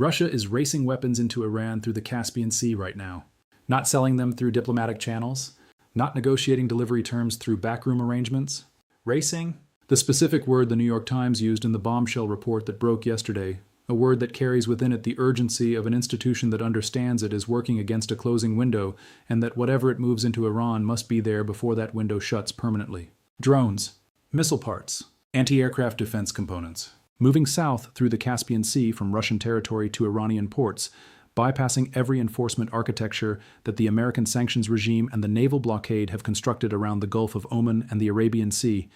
Russia is racing weapons into Iran through the Caspian Sea right now, not selling them through diplomatic channels, not negotiating delivery terms through backroom arrangements. Racing? The specific word the New York Times used in the bombshell report that broke yesterday, a word that carries within it the urgency of an institution that understands it is working against a closing window and that whatever it moves into Iran must be there before that window shuts permanently. Drones, missile parts, anti-aircraft defense components, moving south through the Caspian Sea from Russian territory to Iranian ports, bypassing every enforcement architecture that the American sanctions regime and the naval blockade have constructed around the Gulf of Oman and the Arabian Sea,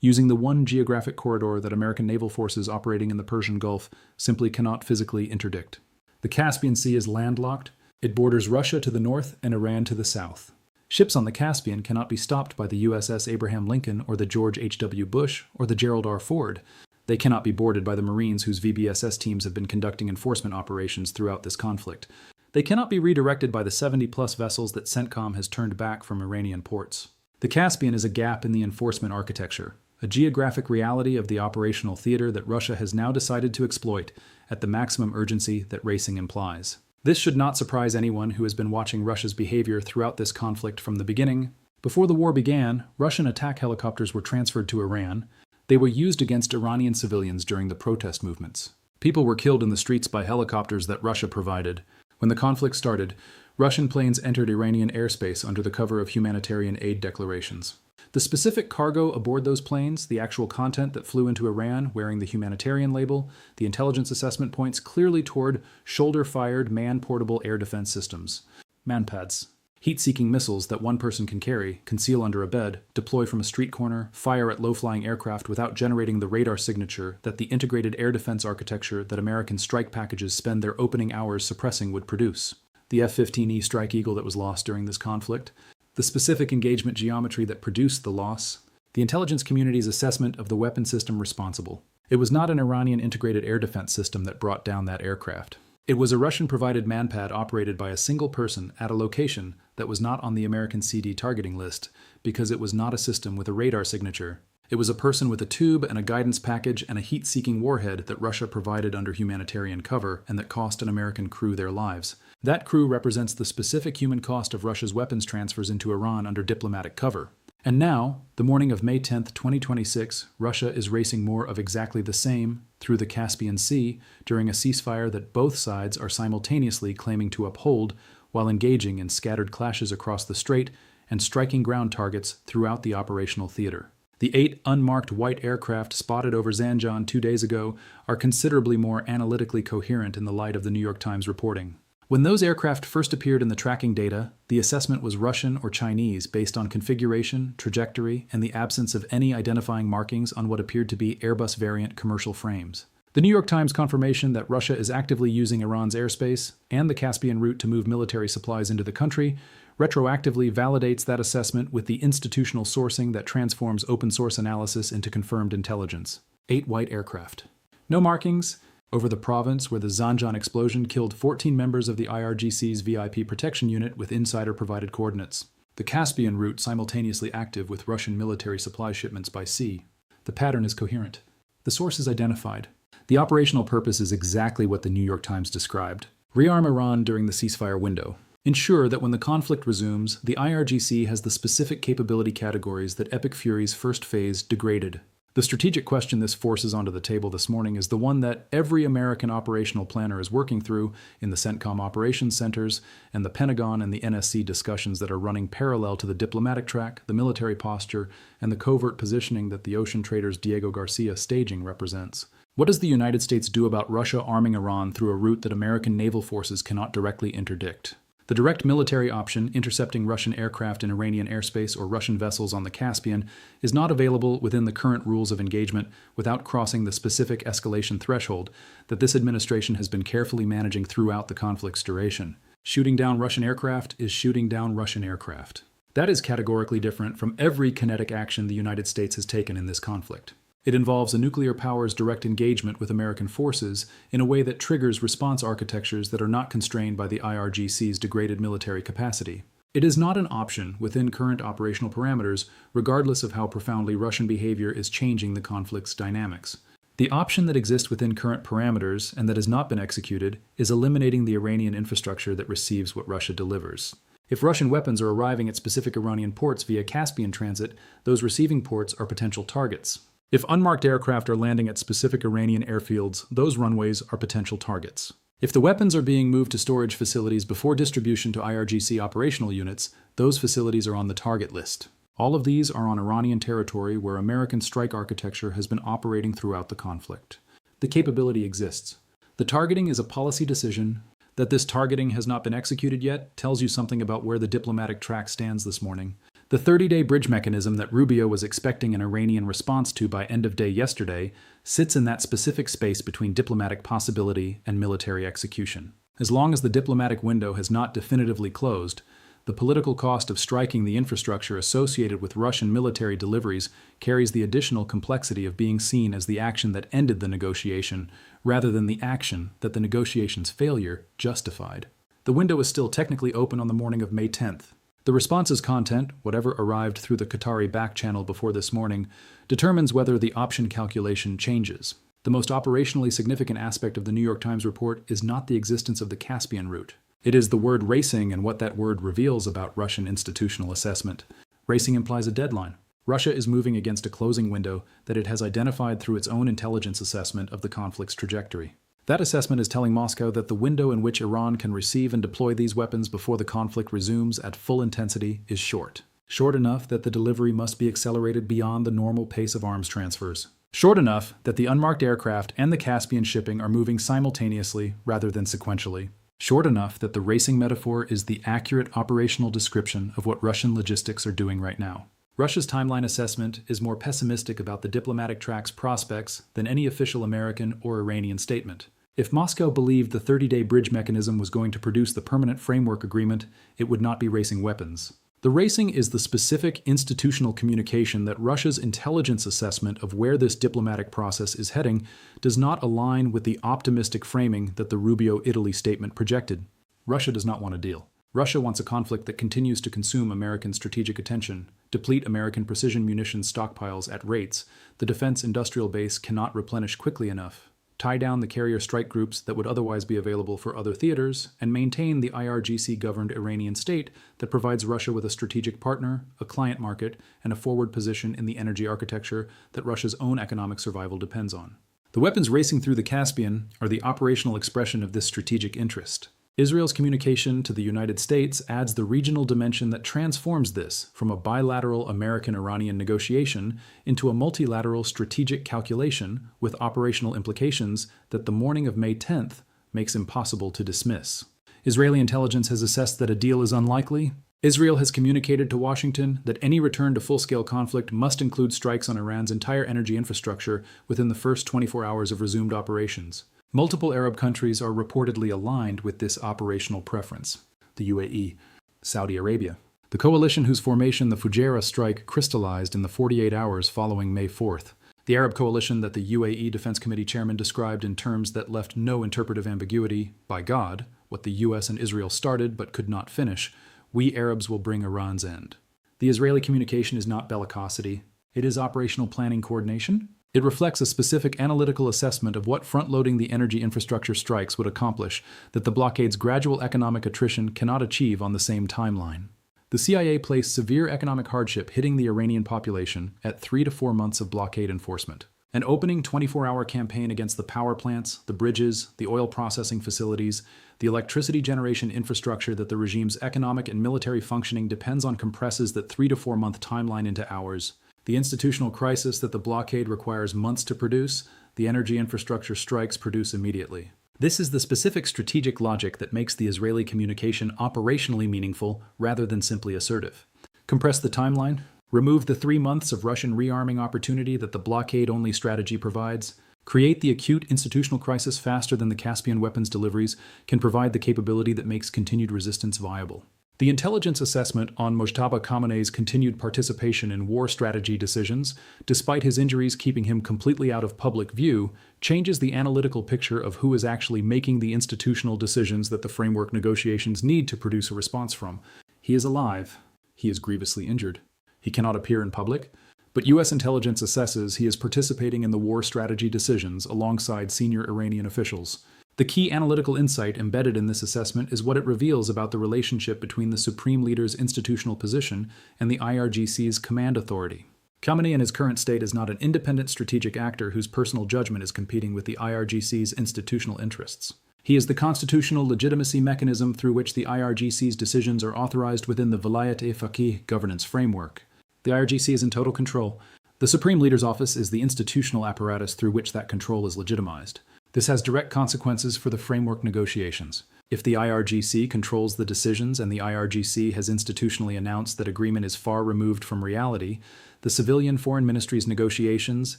using the one geographic corridor that American naval forces operating in the Persian Gulf simply cannot physically interdict. The Caspian Sea is landlocked. It borders Russia to the north and Iran to the south. Ships on the Caspian cannot be stopped by the USS Abraham Lincoln or the George H.W. Bush or the Gerald R. Ford. They cannot be boarded by the Marines whose VBSS teams have been conducting enforcement operations throughout this conflict. They cannot be redirected by the 70-plus vessels that CENTCOM has turned back from Iranian ports. The Caspian is a gap in the enforcement architecture, a geographic reality of the operational theater that Russia has now decided to exploit at the maximum urgency that racing implies. This should not surprise anyone who has been watching Russia's behavior throughout this conflict from the beginning. Before the war began, Russian attack helicopters were transferred to Iran. They were used against Iranian civilians during the protest movements. People were killed in the streets by helicopters that Russia provided. When the conflict started, Russian planes entered Iranian airspace under the cover of humanitarian aid declarations. The specific cargo aboard those planes, the actual content that flew into Iran wearing the humanitarian label, the intelligence assessment points clearly toward shoulder-fired man-portable air defense systems. Manpads. Heat-seeking missiles that one person can carry, conceal under a bed, deploy from a street corner, fire at low-flying aircraft without generating the radar signature that the integrated air defense architecture that American strike packages spend their opening hours suppressing would produce. The F-15E Strike Eagle that was lost during this conflict, the specific engagement geometry that produced the loss, the intelligence community's assessment of the weapon system responsible. It was not an Iranian integrated air defense system that brought down that aircraft. It was a Russian-provided manpad operated by a single person at a location that was not on the American CD targeting list because it was not a system with a radar signature. It was a person with a tube and a guidance package and a heat-seeking warhead that Russia provided under humanitarian cover and that cost an American crew their lives. That crew represents the specific human cost of Russia's weapons transfers into Iran under diplomatic cover. And now, the morning of May 10, 2026, Russia is racing more of exactly the same through the Caspian Sea during a ceasefire that both sides are simultaneously claiming to uphold while engaging in scattered clashes across the strait and striking ground targets throughout the operational theater. The 8 unmarked white aircraft spotted over Zanjan 2 days ago are considerably more analytically coherent in the light of the New York Times reporting. When those aircraft first appeared in the tracking data, the assessment was Russian or Chinese based on configuration, trajectory, and the absence of any identifying markings on what appeared to be Airbus variant commercial frames. The New York Times confirmation that Russia is actively using Iran's airspace and the Caspian route to move military supplies into the country retroactively validates that assessment with the institutional sourcing that transforms open-source analysis into confirmed intelligence. 8 white aircraft. No markings over the province where the Zanjan explosion killed 14 members of the IRGC's VIP protection unit with insider-provided coordinates. The Caspian route simultaneously active with Russian military supply shipments by sea. The pattern is coherent. The source is identified. The operational purpose is exactly what the New York Times described. Rearm Iran during the ceasefire window. Ensure that when the conflict resumes, the IRGC has the specific capability categories that Epic Fury's first phase degraded. The strategic question this forces onto the table this morning is the one that every American operational planner is working through in the CENTCOM operations centers and the Pentagon and the NSC discussions that are running parallel to the diplomatic track, the military posture, and the covert positioning that the ocean trader's Diego Garcia staging represents. What does the United States do about Russia arming Iran through a route that American naval forces cannot directly interdict? The direct military option, intercepting Russian aircraft in Iranian airspace or Russian vessels on the Caspian, is not available within the current rules of engagement without crossing the specific escalation threshold that this administration has been carefully managing throughout the conflict's duration. Shooting down Russian aircraft is shooting down Russian aircraft. That is categorically different from every kinetic action the United States has taken in this conflict. It involves a nuclear power's direct engagement with American forces in a way that triggers response architectures that are not constrained by the IRGC's degraded military capacity. It is not an option within current operational parameters, regardless of how profoundly Russian behavior is changing the conflict's dynamics. The option that exists within current parameters and that has not been executed is eliminating the Iranian infrastructure that receives what Russia delivers. If Russian weapons are arriving at specific Iranian ports via Caspian transit, those receiving ports are potential targets. If unmarked aircraft are landing at specific Iranian airfields, those runways are potential targets. If the weapons are being moved to storage facilities before distribution to IRGC operational units, those facilities are on the target list. All of these are on Iranian territory where American strike architecture has been operating throughout the conflict. The capability exists. The targeting is a policy decision. That this targeting has not been executed yet tells you something about where the diplomatic track stands this morning. The 30-day bridge mechanism that Rubio was expecting an Iranian response to by end of day yesterday sits in that specific space between diplomatic possibility and military execution. As long as the diplomatic window has not definitively closed, the political cost of striking the infrastructure associated with Russian military deliveries carries the additional complexity of being seen as the action that ended the negotiation, rather than the action that the negotiation's failure justified. The window is still technically open on the morning of May 10th. The response's content, whatever arrived through the Qatari back channel before this morning, determines whether the option calculation changes. The most operationally significant aspect of the New York Times report is not the existence of the Caspian route. It is the word racing and what that word reveals about Russian institutional assessment. Racing implies a deadline. Russia is moving against a closing window that it has identified through its own intelligence assessment of the conflict's trajectory. That assessment is telling Moscow that the window in which Iran can receive and deploy these weapons before the conflict resumes at full intensity is short. Short enough that the delivery must be accelerated beyond the normal pace of arms transfers. Short enough that the unmarked aircraft and the Caspian shipping are moving simultaneously rather than sequentially. Short enough that the racing metaphor is the accurate operational description of what Russian logistics are doing right now. Russia's timeline assessment is more pessimistic about the diplomatic track's prospects than any official American or Iranian statement. If Moscow believed the 30-day bridge mechanism was going to produce the permanent framework agreement, it would not be racing weapons. The racing is the specific institutional communication that Russia's intelligence assessment of where this diplomatic process is heading does not align with the optimistic framing that the Rubio Italy statement projected. Russia does not want a deal. Russia wants a conflict that continues to consume American strategic attention, deplete American precision munitions stockpiles at rates the defense industrial base cannot replenish quickly enough, tie down the carrier strike groups that would otherwise be available for other theaters, and maintain the IRGC-governed Iranian state that provides Russia with a strategic partner, a client market, and a forward position in the energy architecture that Russia's own economic survival depends on. The weapons racing through the Caspian are the operational expression of this strategic interest. Israel's communication to the United States adds the regional dimension that transforms this from a bilateral American-Iranian negotiation into a multilateral strategic calculation with operational implications that the morning of May 10th makes impossible to dismiss. Israeli intelligence has assessed that a deal is unlikely. Israel has communicated to Washington that any return to full-scale conflict must include strikes on Iran's entire energy infrastructure within the first 24 hours of resumed operations. Multiple Arab countries are reportedly aligned with this operational preference. The UAE, Saudi Arabia. The coalition whose formation the Fujairah strike crystallized in the 48 hours following May 4th. The Arab coalition that the UAE Defense Committee chairman described in terms that left no interpretive ambiguity, by God, what the US and Israel started but could not finish, we Arabs will bring Iran's end. The Israeli communication is not bellicosity. It is operational planning coordination. It reflects a specific analytical assessment of what front-loading the energy infrastructure strikes would accomplish that the blockade's gradual economic attrition cannot achieve on the same timeline. The CIA placed severe economic hardship hitting the Iranian population at 3 to 4 months of blockade enforcement. An opening 24-hour campaign against the power plants, the bridges, the oil processing facilities, the electricity generation infrastructure that the regime's economic and military functioning depends on compresses that 3 to 4 month timeline into hours. The institutional crisis that the blockade requires months to produce, the energy infrastructure strikes produce immediately. This is the specific strategic logic that makes the Israeli communication operationally meaningful rather than simply assertive. Compress the timeline, remove the 3 months of Russian rearming opportunity that the blockade-only strategy provides, create the acute institutional crisis faster than the Caspian weapons deliveries can provide the capability that makes continued resistance viable. The intelligence assessment on Mojtaba Khamenei's continued participation in war strategy decisions, despite his injuries keeping him completely out of public view, changes the analytical picture of who is actually making the institutional decisions that the framework negotiations need to produce a response from. He is alive. He is grievously injured. He cannot appear in public, but U.S. intelligence assesses he is participating in the war strategy decisions alongside senior Iranian officials. The key analytical insight embedded in this assessment is what it reveals about the relationship between the Supreme Leader's institutional position and the IRGC's command authority. Khamenei in his current state is not an independent strategic actor whose personal judgment is competing with the IRGC's institutional interests. He is the constitutional legitimacy mechanism through which the IRGC's decisions are authorized within the Vilayat-e-Faqih governance framework. The IRGC is in total control. The Supreme Leader's office is the institutional apparatus through which that control is legitimized. This has direct consequences for the framework negotiations. If the IRGC controls the decisions and the IRGC has institutionally announced that agreement is far removed from reality, the civilian foreign ministry's negotiations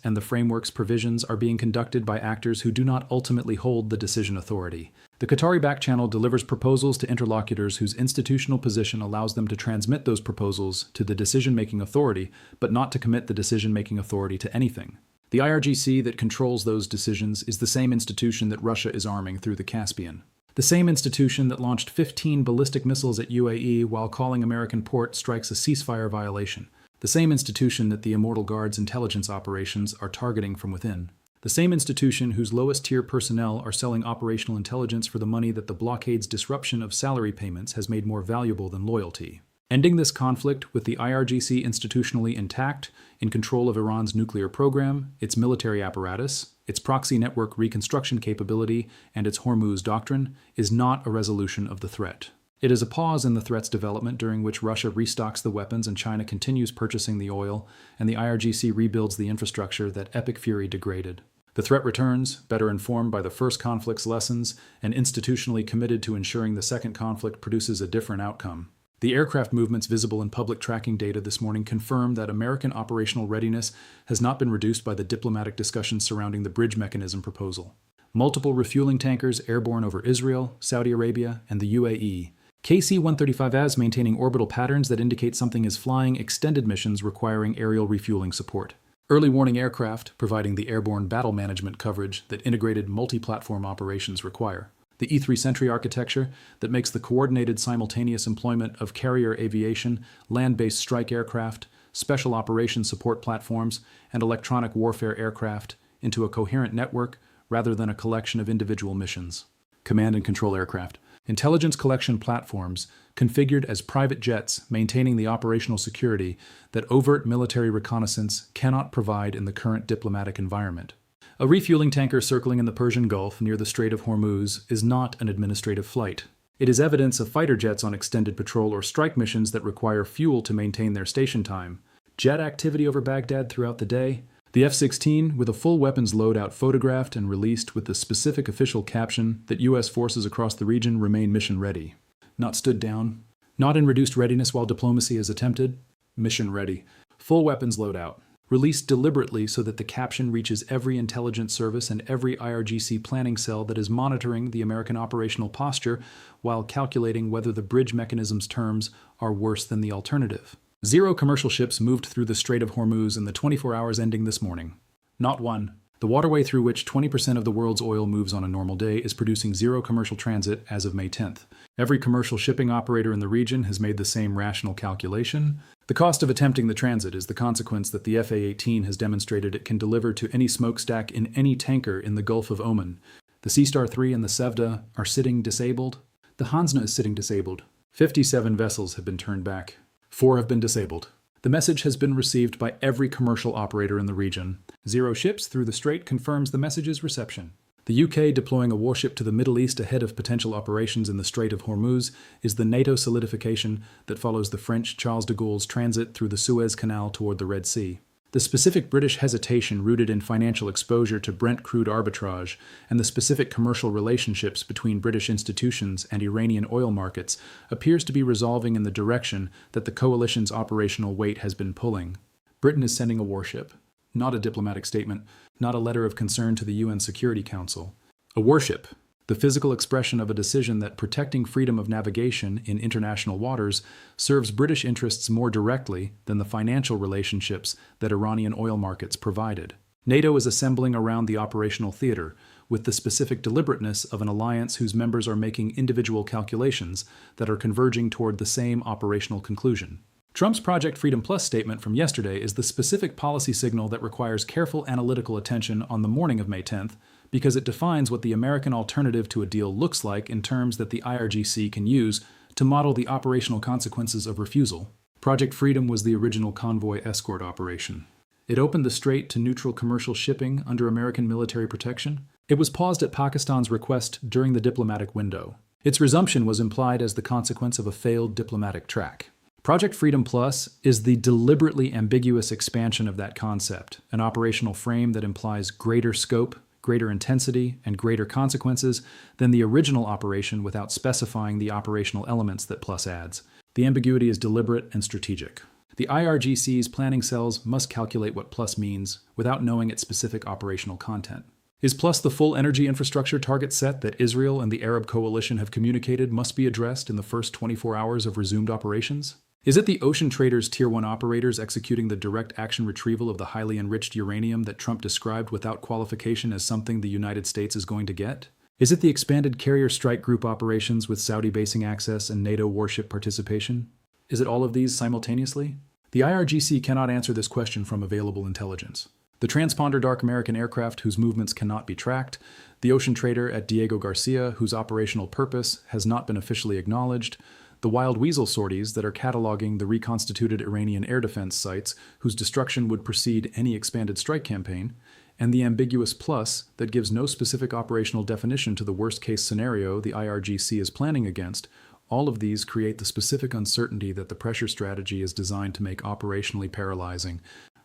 and the framework's provisions are being conducted by actors who do not ultimately hold the decision authority. The Qatari back channel delivers proposals to interlocutors whose institutional position allows them to transmit those proposals to the decision-making authority, but not to commit the decision-making authority to anything. The IRGC that controls those decisions is the same institution that Russia is arming through the Caspian. The same institution that launched 15 ballistic missiles at UAE while calling American port strikes a ceasefire violation. The same institution that the Immortal Guard's intelligence operations are targeting from within. The same institution whose lowest-tier personnel are selling operational intelligence for the money that the blockade's disruption of salary payments has made more valuable than loyalty. Ending this conflict with the IRGC institutionally intact, in control of Iran's nuclear program, its military apparatus, its proxy network reconstruction capability, and its Hormuz doctrine, is not a resolution of the threat. It is a pause in the threat's development during which Russia restocks the weapons and China continues purchasing the oil, and the IRGC rebuilds the infrastructure that Epic Fury degraded. The threat returns, better informed by the first conflict's lessons, and institutionally committed to ensuring the second conflict produces a different outcome. The aircraft movements visible in public tracking data this morning confirm that American operational readiness has not been reduced by the diplomatic discussions surrounding the bridge mechanism proposal. Multiple refueling tankers airborne over Israel, Saudi Arabia, and the UAE. KC-135As maintaining orbital patterns that indicate something is flying extended missions requiring aerial refueling support. Early warning aircraft providing the airborne battle management coverage that integrated multi-platform operations require. The E-3 Sentry architecture that makes the coordinated simultaneous employment of carrier aviation, land-based strike aircraft, special operations support platforms, and electronic warfare aircraft into a coherent network rather than a collection of individual missions. Command and control aircraft. Intelligence collection platforms configured as private jets maintaining the operational security that overt military reconnaissance cannot provide in the current diplomatic environment. A refueling tanker circling in the Persian Gulf near the Strait of Hormuz is not an administrative flight. It is evidence of fighter jets on extended patrol or strike missions that require fuel to maintain their station time. Jet activity over Baghdad throughout the day. The F-16, with a full weapons loadout photographed and released with the specific official caption that U.S. forces across the region remain mission ready. Not stood down. Not in reduced readiness while diplomacy is attempted. Mission ready. Full weapons loadout. Released deliberately so that the caption reaches every intelligence service and every IRGC planning cell that is monitoring the American operational posture while calculating whether the bridge mechanism's terms are worse than the alternative. 0 commercial ships moved through the Strait of Hormuz in the 24 hours ending this morning. Not one. The waterway through which 20% of the world's oil moves on a normal day is producing 0 commercial transit as of May 10th. Every commercial shipping operator in the region has made the same rational calculation. The cost of attempting the transit is the consequence that the FA-18 has demonstrated it can deliver to any smokestack in any tanker in the Gulf of Oman. The Sea Star 3 and the Sevda are sitting disabled. The Hansna is sitting disabled. 57 vessels have been turned back. 4 have been disabled. The message has been received by every commercial operator in the region. 0 ships through the strait confirms the message's reception. The UK deploying a warship to the Middle East ahead of potential operations in the Strait of Hormuz is the NATO solidification that follows the French Charles de Gaulle's transit through the Suez Canal toward the Red Sea. The specific British hesitation rooted in financial exposure to Brent crude arbitrage and the specific commercial relationships between British institutions and Iranian oil markets appears to be resolving in the direction that the coalition's operational weight has been pulling. Britain is sending a warship. Not a diplomatic statement, not a letter of concern to the UN Security Council. A warship, the physical expression of a decision that protecting freedom of navigation in international waters serves British interests more directly than the financial relationships that Iranian oil markets provided. NATO is assembling around the operational theater, with the specific deliberateness of an alliance whose members are making individual calculations that are converging toward the same operational conclusion. Trump's Project Freedom Plus statement from yesterday is the specific policy signal that requires careful analytical attention on the morning of May 10th, because it defines what the American alternative to a deal looks like in terms that the IRGC can use to model the operational consequences of refusal. Project Freedom was the original convoy escort operation. It opened the strait to neutral commercial shipping under American military protection. It was paused at Pakistan's request during the diplomatic window. Its resumption was implied as the consequence of a failed diplomatic track. Project Freedom Plus is the deliberately ambiguous expansion of that concept, an operational frame that implies greater scope, greater intensity, and greater consequences than the original operation without specifying the operational elements that Plus adds. The ambiguity is deliberate and strategic. The IRGC's planning cells must calculate what Plus means without knowing its specific operational content. Is Plus the full energy infrastructure target set that Israel and the Arab coalition have communicated must be addressed in the first 24 hours of resumed operations? Is it the ocean traders' Tier 1 operators executing the direct action retrieval of the highly enriched uranium that Trump described without qualification as something the United States is going to get? Is it the expanded carrier strike group operations with Saudi basing access and NATO warship participation? Is it all of these simultaneously? The IRGC cannot answer this question from available intelligence. The transponder dark American aircraft whose movements cannot be tracked, the ocean trader at Diego Garcia whose operational purpose has not been officially acknowledged, the wild weasel sorties that are cataloging the reconstituted Iranian air defense sites whose destruction would precede any expanded strike campaign, and the ambiguous Plus that gives no specific operational definition to the worst-case scenario the IRGC is planning against, all of these create the specific uncertainty that the pressure strategy is designed to make operationally paralyzing.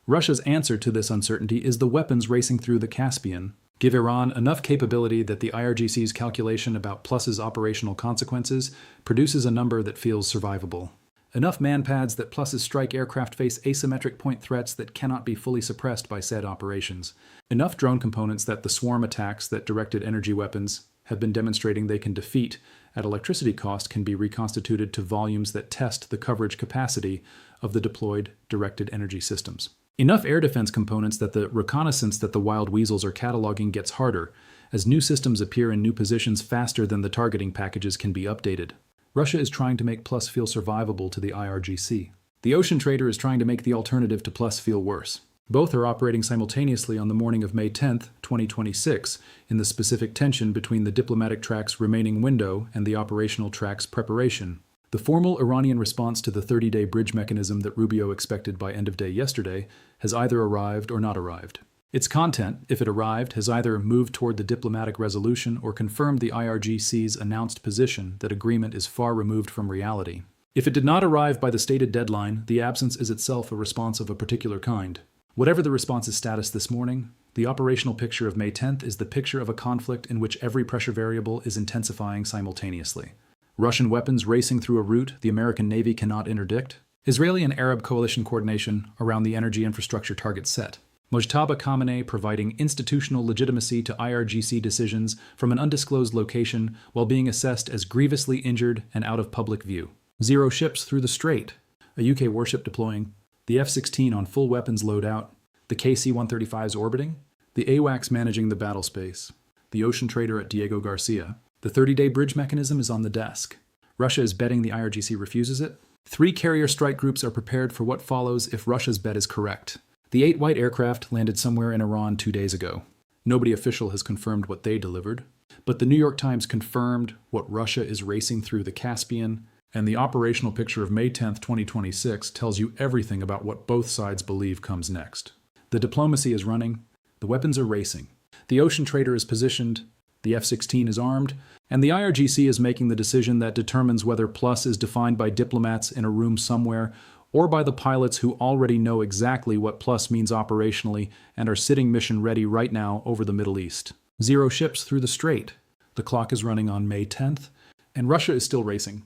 Russia's answer to this uncertainty is the weapons racing through the Caspian. Give Iran enough capability that the IRGC's calculation about Plus's operational consequences produces a number that feels survivable. Enough manpads that Plus's strike aircraft face asymmetric point threats that cannot be fully suppressed by said operations. Enough drone components that the swarm attacks that directed energy weapons have been demonstrating they can defeat at electricity cost can be reconstituted to volumes that test the coverage capacity of the deployed directed energy systems. Enough air defense components that the reconnaissance that the wild weasels are cataloging gets harder, as new systems appear in new positions faster than the targeting packages can be updated. Russia is trying to make Plus feel survivable to the IRGC. The ocean trader is trying to make the alternative to Plus feel worse. Both are operating simultaneously on the morning of May 10th, 2026, in the specific tension between the diplomatic track's remaining window and the operational track's preparation. The formal Iranian response to the 30-day bridge mechanism that Rubio expected by end of day yesterday has either arrived or not arrived. Its content, if it arrived, has either moved toward the diplomatic resolution or confirmed the IRGC's announced position that agreement is far removed from reality. If it did not arrive by the stated deadline, the absence is itself a response of a particular kind. Whatever the response's status this morning, the operational picture of May 10th is the picture of a conflict in which every pressure variable is intensifying simultaneously. Russian weapons racing through a route the American Navy cannot interdict. Israeli and Arab coalition coordination around the energy infrastructure target set. Mojtaba Khamenei providing institutional legitimacy to IRGC decisions from an undisclosed location while being assessed as grievously injured and out of public view. 0 ships through the strait. A UK warship deploying. The F-16 on full weapons loadout. The KC-135s orbiting. The AWACS managing the battle space. The ocean trader at Diego Garcia. The 30-day bridge mechanism is on the desk. Russia is betting the IRGC refuses it. 3 carrier strike groups are prepared for what follows if Russia's bet is correct. The 8 white aircraft landed somewhere in Iran 2 days ago. Nobody official has confirmed what they delivered, but the New York Times confirmed what Russia is racing through the Caspian, and the operational picture of May 10th, 2026 tells you everything about what both sides believe comes next. The diplomacy is running, the weapons are racing, the ocean trader is positioned, the F-16 is armed, and the IRGC is making the decision that determines whether Plus is defined by diplomats in a room somewhere or by the pilots who already know exactly what Plus means operationally and are sitting mission ready right now over the Middle East. 0 ships through the strait. The clock is running on May 10th, and Russia is still racing.